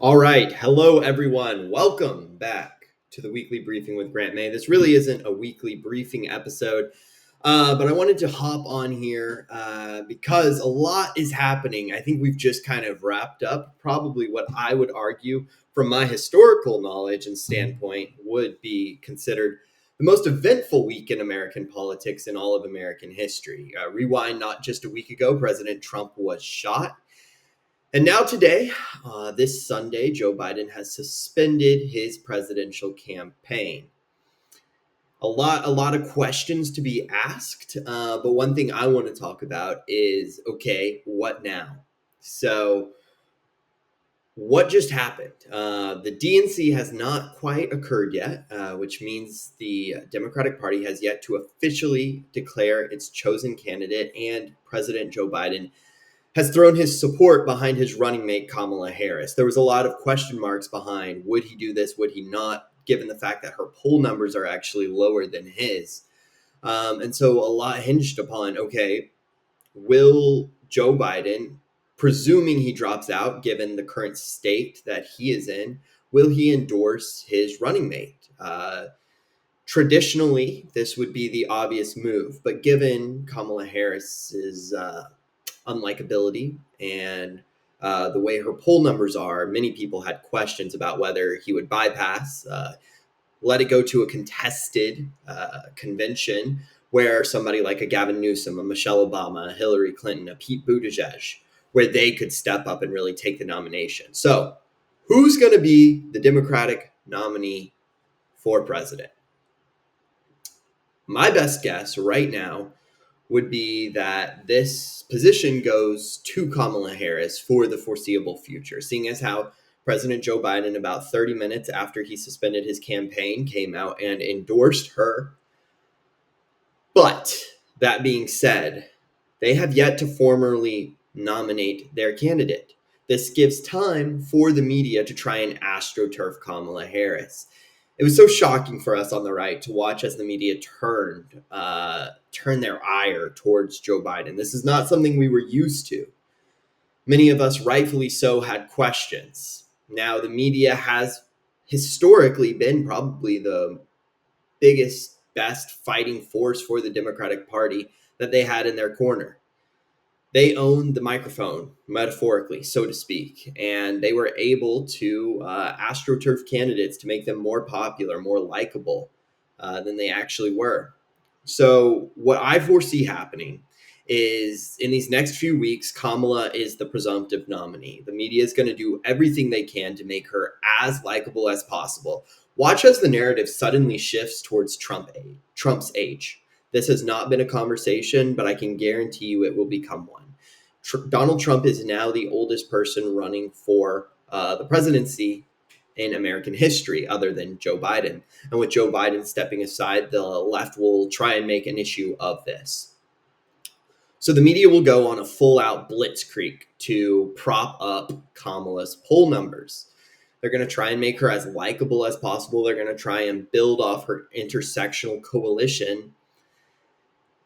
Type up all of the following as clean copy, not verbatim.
All right. Hello, everyone. Welcome back to the weekly briefing with Grant May. This really isn't a weekly briefing episode, but I wanted to hop on here because a lot is happening. I think we've just kind of wrapped up probably what I would argue from my historical knowledge and standpoint would be considered the most eventful week in American politics in all of American history. Rewind not just a week ago, President Trump was shot. And now today, this Sunday, Joe Biden has suspended his presidential campaign. A lot of questions to be asked, but one thing I want to talk about is, okay, what now? So, what just happened? The DNC has not quite occurred yet, which means the Democratic Party has yet to officially declare its chosen candidate, and President Joe Biden has thrown his support behind his running mate, Kamala Harris. There was a lot of question marks behind, would he do this, would he not, given the fact that her poll numbers are actually lower than his. And so a lot hinged upon, okay, will Joe Biden, presuming he drops out, given the current state that he is in, will he endorse his running mate? Traditionally, this would be the obvious move, but given Kamala Harris's unlikability and the way her poll numbers are, many people had questions about whether he would bypass, let it go to a contested convention where somebody like a Gavin Newsom, a Michelle Obama, a Hillary Clinton, a Pete Buttigieg, where they could step up and really take the nomination. So who's going to be the Democratic nominee for president? My best guess right now would be that this position goes to Kamala Harris for the foreseeable future, seeing as how President Joe Biden, about 30 minutes after he suspended his campaign, came out and endorsed her. But that being said, they have yet to formally nominate their candidate. This gives time for the media to try and astroturf Kamala Harris. It was so shocking for us on the right to watch as the media turned their ire towards Joe Biden. This is not something we were used to. Many of us, rightfully so, had questions. Now, the media has historically been probably the biggest, best fighting force for the Democratic Party that they had in their corner. They owned the microphone, metaphorically, so to speak, and they were able to astroturf candidates to make them more popular, more likable than they actually were. So what I foresee happening is in these next few weeks, Kamala is the presumptive nominee. The media is going to do everything they can to make her as likable as possible. Watch as the narrative suddenly shifts towards Trump's age. This has not been a conversation, but I can guarantee you it will become one. Donald Trump is now the oldest person running for the presidency in American history, other than Joe Biden. And with Joe Biden stepping aside, the left will try and make an issue of this. So the media will go on a full-out blitzkrieg to prop up Kamala's poll numbers. They're going to try and make her as likable as possible. They're going to try and build off her intersectional coalition.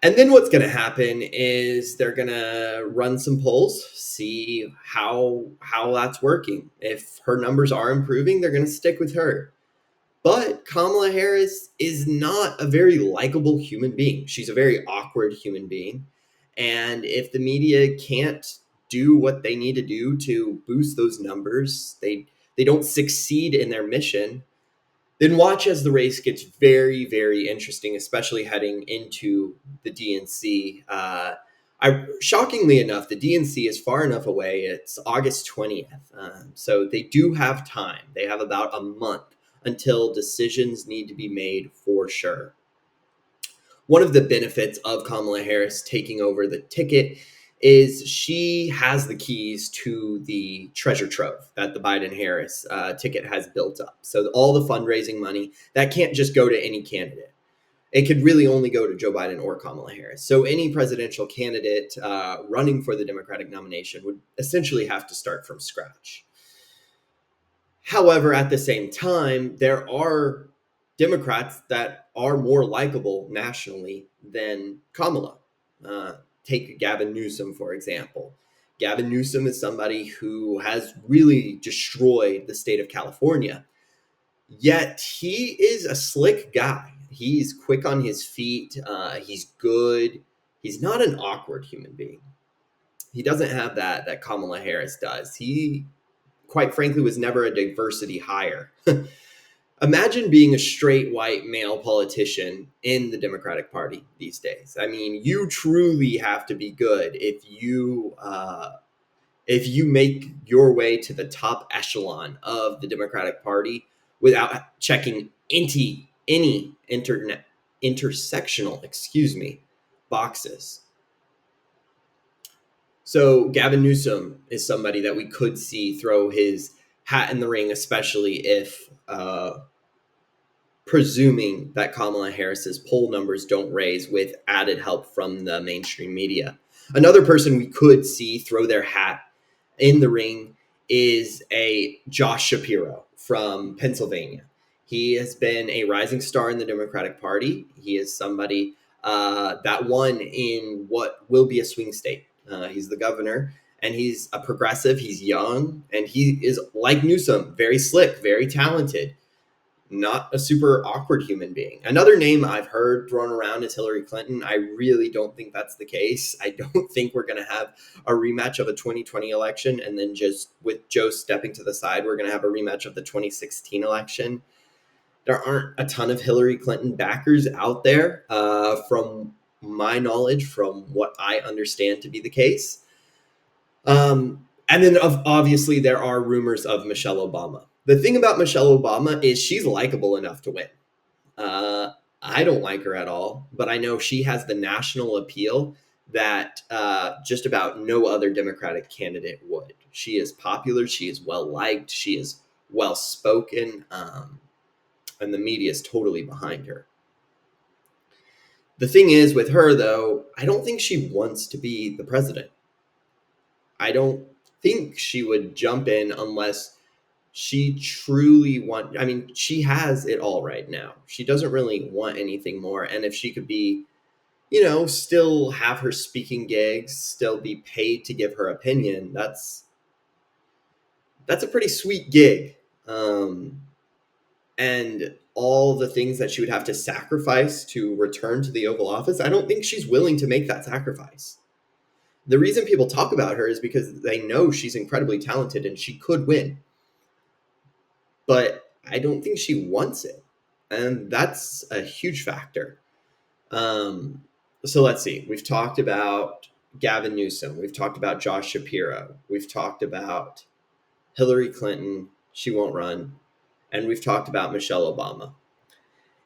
And then what's going to happen is they're going to run some polls, see how that's working. If her numbers are improving, they're going to stick with her. But Kamala Harris is not a very likable human being. She's a very awkward human being. And if the media can't do what they need to do to boost those numbers, they don't succeed in their mission, then watch as the race gets very, very interesting, especially heading into the DNC. Shockingly enough, the DNC is far enough away. It's August 20th. So they do have time. They have about a month until decisions need to be made for sure. One of the benefits of Kamala Harris taking over the ticket is she has the keys to the treasure trove that the Biden-Harris ticket has built up. So all the fundraising money, that can't just go to any candidate. It could really only go to Joe Biden or Kamala Harris. So any presidential candidate running for the Democratic nomination would essentially have to start from scratch. However, at the same time, there are Democrats that are more likable nationally than Kamala. Take Gavin Newsom, for example. Gavin Newsom is somebody who has really destroyed the state of California. Yet he is a slick guy. He's quick on his feet. He's good. He's not an awkward human being. He doesn't have that Kamala Harris does. He, quite frankly, was never a diversity hire. Imagine being a straight white male politician in the Democratic Party these days. I mean, you truly have to be good if you make your way to the top echelon of the Democratic Party without checking any intersectional boxes. So Gavin Newsom is somebody that we could see throw his hat in the ring, especially if presuming that Kamala Harris's poll numbers don't raise with added help from the mainstream media. Another person we could see throw their hat in the ring is a Josh Shapiro from Pennsylvania. He has been a rising star in the Democratic Party. He is somebody that won in what will be a swing state. He's the governor, and he's a progressive. He's young, and he is, like Newsom, very slick, very talented, not a super awkward human being. Another name I've heard thrown around is Hillary Clinton. I really don't think that's the case. I don't think we're going to have a rematch of a 2020 election, and then just with Joe stepping to the side, we're going to have a rematch of the 2016 election. There aren't a ton of Hillary Clinton backers out there, from my knowledge, from what I understand to be the case. And then obviously there are rumors of Michelle Obama. The thing about Michelle Obama is she's likable enough to win. I don't like her at all, but I know she has the national appeal that just about no other Democratic candidate would. She is popular. She is well-liked. She is well-spoken. And the media is totally behind her. The thing is with her, though, I don't think she wants to be the president. I don't think she would jump in unless she truly she has it all right now. She doesn't really want anything more. And if she could be, still have her speaking gigs, still be paid to give her opinion, that's a pretty sweet gig. And all the things that she would have to sacrifice to return to the Oval Office, I don't think she's willing to make that sacrifice. The reason people talk about her is because they know she's incredibly talented and she could win. But I don't think she wants it. And that's a huge factor. So let's see. We've talked about Gavin Newsom. We've talked about Josh Shapiro. We've talked about Hillary Clinton. She won't run. And we've talked about Michelle Obama.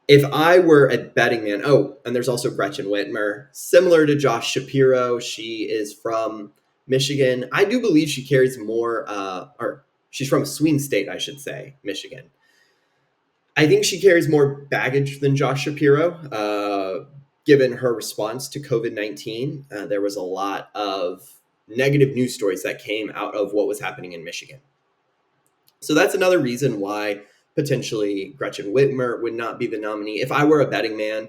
If I were a betting man, and there's also Gretchen Whitmer, similar to Josh Shapiro. She is from Michigan. I do believe she carries more, or she's from a swing state, I should say, Michigan. I think she carries more baggage than Josh Shapiro, given her response to COVID-19. There was a lot of negative news stories that came out of what was happening in Michigan. So that's another reason why potentially Gretchen Whitmer would not be the nominee. If I were a betting man,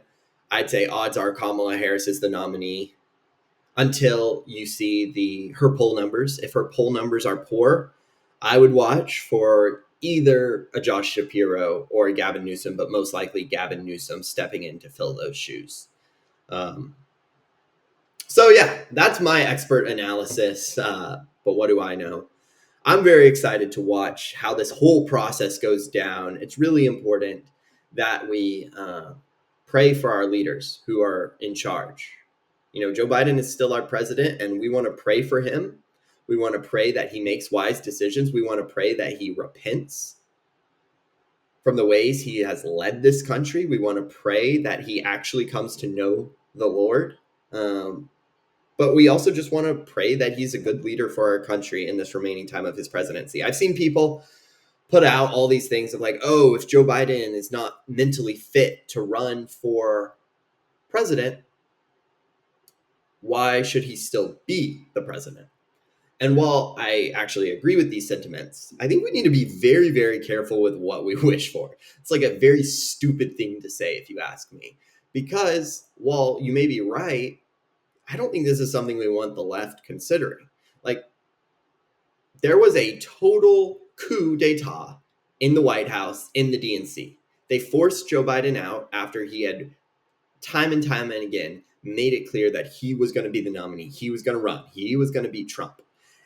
I'd say odds are Kamala Harris is the nominee until you see her poll numbers. If her poll numbers are poor, I would watch for either a Josh Shapiro or a Gavin Newsom, but most likely Gavin Newsom stepping in to fill those shoes. So yeah, that's my expert analysis. But what do I know? I'm very excited to watch how this whole process goes down. It's really important that we pray for our leaders who are in charge. Joe Biden is still our president, and we want to pray for him. We want to pray that he makes wise decisions. We want to pray that he repents from the ways he has led this country. We want to pray that he actually comes to know the Lord. But we also just want to pray that he's a good leader for our country in this remaining time of his presidency. I've seen people put out all these things of like, if Joe Biden is not mentally fit to run for president, why should he still be the president? And while I actually agree with these sentiments, I think we need to be very, very careful with what we wish for. It's like a very stupid thing to say, if you ask me, because while you may be right, I don't think this is something we want the left considering. Like, there was a total coup d'etat in the White House, in the DNC. They forced Joe Biden out after he had time and time and again made it clear that he was going to be the nominee. He was going to run. He was going to beat Trump.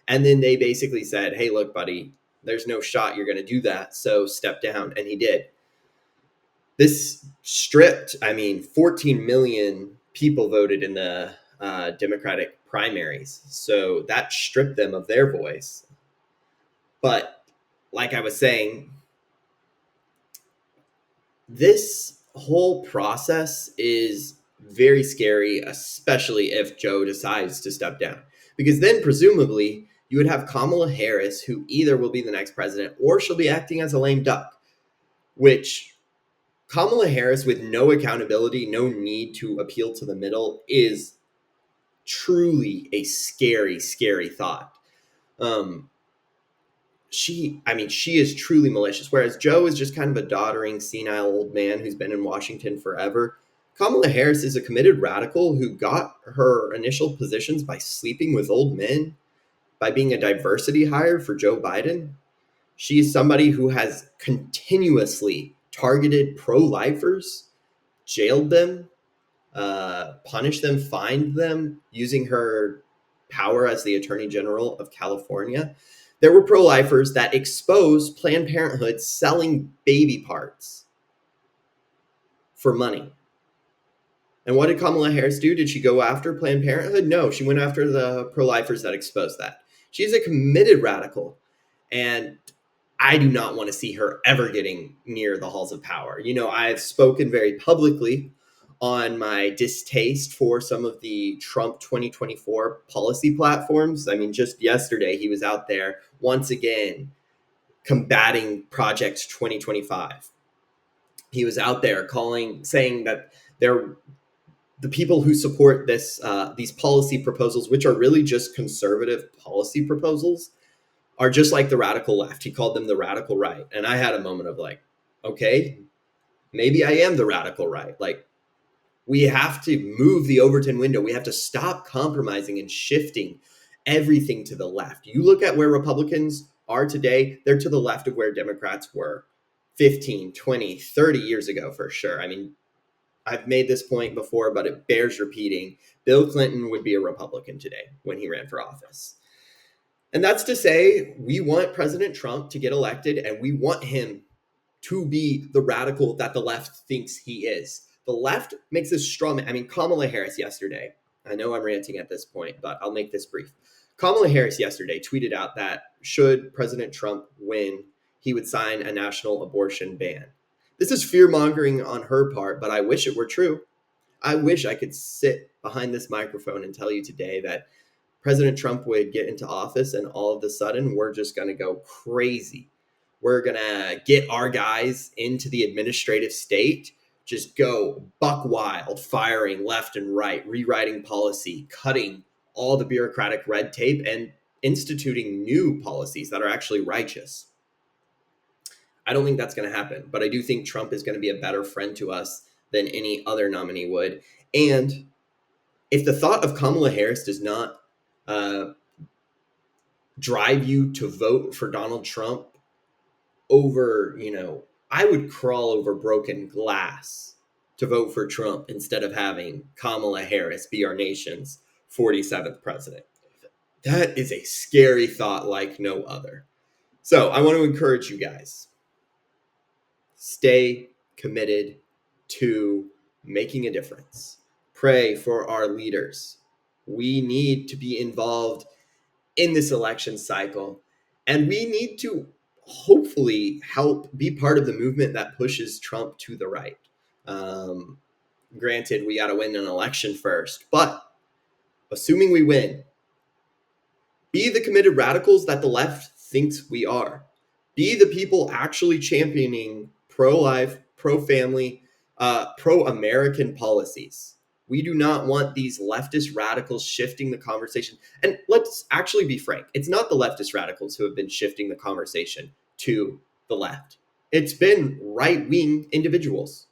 And then they basically said, hey, look, buddy, there's no shot you're going to do that. So step down. And he did. This stripped, 14 million people voted in the Democratic primaries. So that stripped them of their voice. But like I was saying, this whole process is very scary, especially if Joe decides to step down. Because then presumably you would have Kamala Harris, who either will be the next president or she'll be acting as a lame duck, which Kamala Harris, with no accountability, no need to appeal to the middle, is truly a scary, scary thought. She is truly malicious. Whereas Joe is just kind of a doddering, senile old man who's been in Washington forever. Kamala Harris is a committed radical who got her initial positions by sleeping with old men, by being a diversity hire for Joe Biden. She's somebody who has continuously targeted pro-lifers, jailed them, punished them, fined them, using her power as the Attorney General of California. There were pro-lifers that exposed Planned Parenthood selling baby parts for money. And what did Kamala Harris do? Did she go after Planned Parenthood? No, she went after the pro-lifers that exposed that. She's a committed radical, and I do not want to see her ever getting near the halls of power. I've spoken very publicly on my distaste for some of the Trump 2024 policy platforms. Just yesterday, he was out there once again combating Project 2025. He was out there saying that the people who support these policy proposals, which are really just conservative policy proposals, are just like the radical left. He called them the radical right. And I had a moment of like, okay, maybe I am the radical right. Like, we have to move the Overton window. We have to stop compromising and shifting everything to the left. You look at where Republicans are today, they're to the left of where Democrats were 15, 20, 30 years ago, for sure. I've made this point before, but it bears repeating. Bill Clinton would be a Republican today when he ran for office. And that's to say, we want President Trump to get elected, and we want him to be the radical that the left thinks he is. The left makes this straw man. Kamala Harris yesterday, I know I'm ranting at this point, but I'll make this brief. Kamala Harris yesterday tweeted out that should President Trump win, he would sign a national abortion ban. This is fear-mongering on her part, but I wish it were true. I wish I could sit behind this microphone and tell you today that President Trump would get into office and all of a sudden we're just going to go crazy. We're going to get our guys into the administrative state, just go buck wild, firing left and right, rewriting policy, cutting all the bureaucratic red tape, and instituting new policies that are actually righteous. I don't think that's going to happen, but I do think Trump is going to be a better friend to us than any other nominee would. And if the thought of Kamala Harris does not drive you to vote for Donald Trump over, I would crawl over broken glass to vote for Trump instead of having Kamala Harris be our nation's 47th president. That is a scary thought like no other. So I want to encourage you guys, stay committed to making a difference. Pray for our leaders. We need to be involved in this election cycle, and we need to hopefully help be part of the movement that pushes Trump to the right. Granted, we got to win an election first, but assuming we win, be the committed radicals that the left thinks we are. Be the people actually championing pro-life, pro-family, pro-American policies. We do not want these leftist radicals shifting the conversation. And let's actually be frank. It's not the leftist radicals who have been shifting the conversation to the left. It's been right-wing individuals.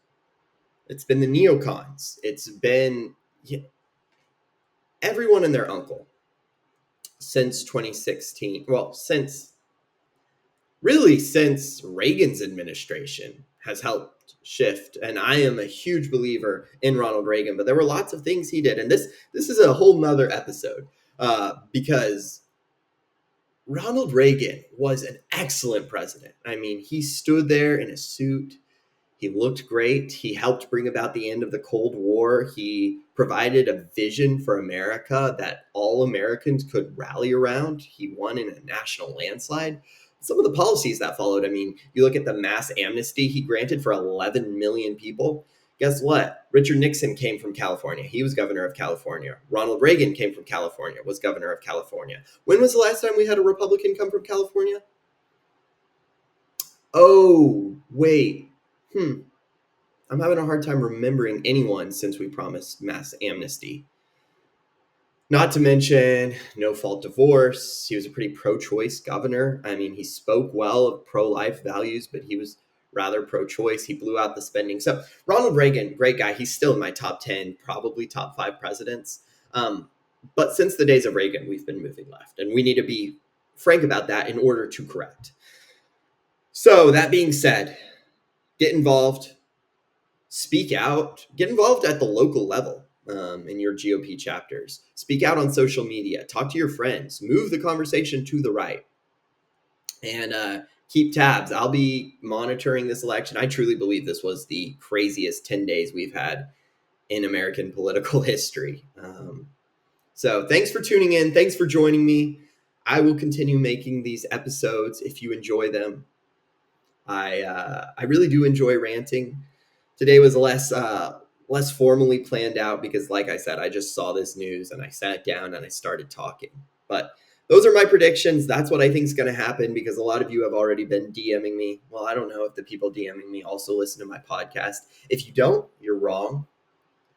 It's been the neocons. It's been everyone and their uncle. since 2016. Well, since Reagan's administration has helped shift. And I am a huge believer in Ronald Reagan, but there were lots of things he did. And this is a whole nother episode because Ronald Reagan was an excellent president. I mean, he stood there in a suit. He looked great. He helped bring about the end of the Cold War. He provided a vision for America that all Americans could rally around. He won in a national landslide. Some of the policies that followed, I mean, you look at the mass amnesty he granted for 11 million people. Guess what? Richard Nixon came from California. He was governor of California. Ronald Reagan came from California, was governor of California. When was the last time we had a Republican come from California? Oh, wait. I'm having a hard time remembering anyone since we promised mass amnesty. Not to mention no-fault divorce. He was a pretty pro-choice governor. I mean, he spoke well of pro-life values, but he was rather pro-choice. He blew out the spending. So Ronald Reagan, great guy. He's still in my top 10, probably top 5 presidents. But since the days of Reagan, we've been moving left. And we need to be frank about that in order to correct. So that being said, get involved. Speak out, get involved at the local level in your GOP chapters. Speak out on social media, talk to your friends, move the conversation to the right, and keep tabs. I'll be monitoring this election. I truly believe this was the craziest 10 days we've had in American political history. So thanks for tuning in. Thanks for joining me. I will continue making these episodes if you enjoy them. I really do enjoy ranting. Today was less formally planned out because, like I said, I just saw this news and I sat down and I started talking. But those are my predictions. That's what I think is going to happen because a lot of you have already been DMing me. Well, I don't know if the people DMing me also listen to my podcast. If you don't, you're wrong.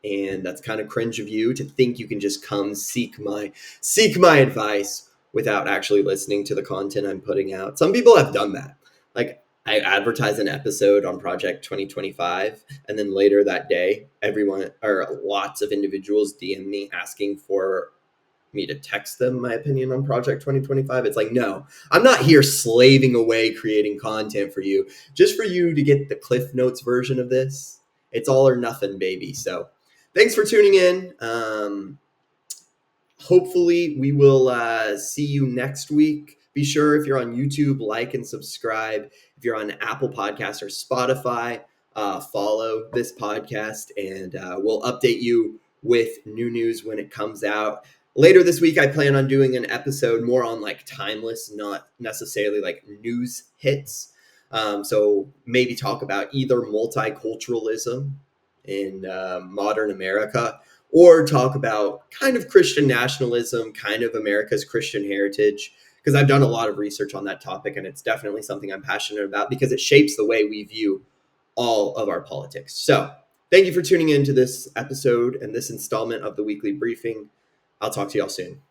And that's kind of cringe of you to think you can just come seek my advice without actually listening to the content I'm putting out. Some people have done that. Like, I advertise an episode on Project 2025, and then later that day, lots of individuals DM me asking for me to text them my opinion on Project 2025. It's like, no, I'm not here slaving away creating content for you, just for you to get the Cliff Notes version of this. It's all or nothing, baby. So thanks for tuning in. Hopefully we will see you next week. Be sure, if you're on YouTube, like and subscribe. If you're on Apple Podcasts or Spotify, follow this podcast, and we'll update you with new news when it comes out. Later this week, I plan on doing an episode more on like timeless, not necessarily like news hits. So maybe talk about either multiculturalism in modern America, or talk about kind of Christian nationalism, kind of America's Christian heritage, because I've done a lot of research on that topic, and it's definitely something I'm passionate about because it shapes the way we view all of our politics. So thank you for tuning in to this episode and this installment of the Weekly Briefing. I'll talk to y'all soon.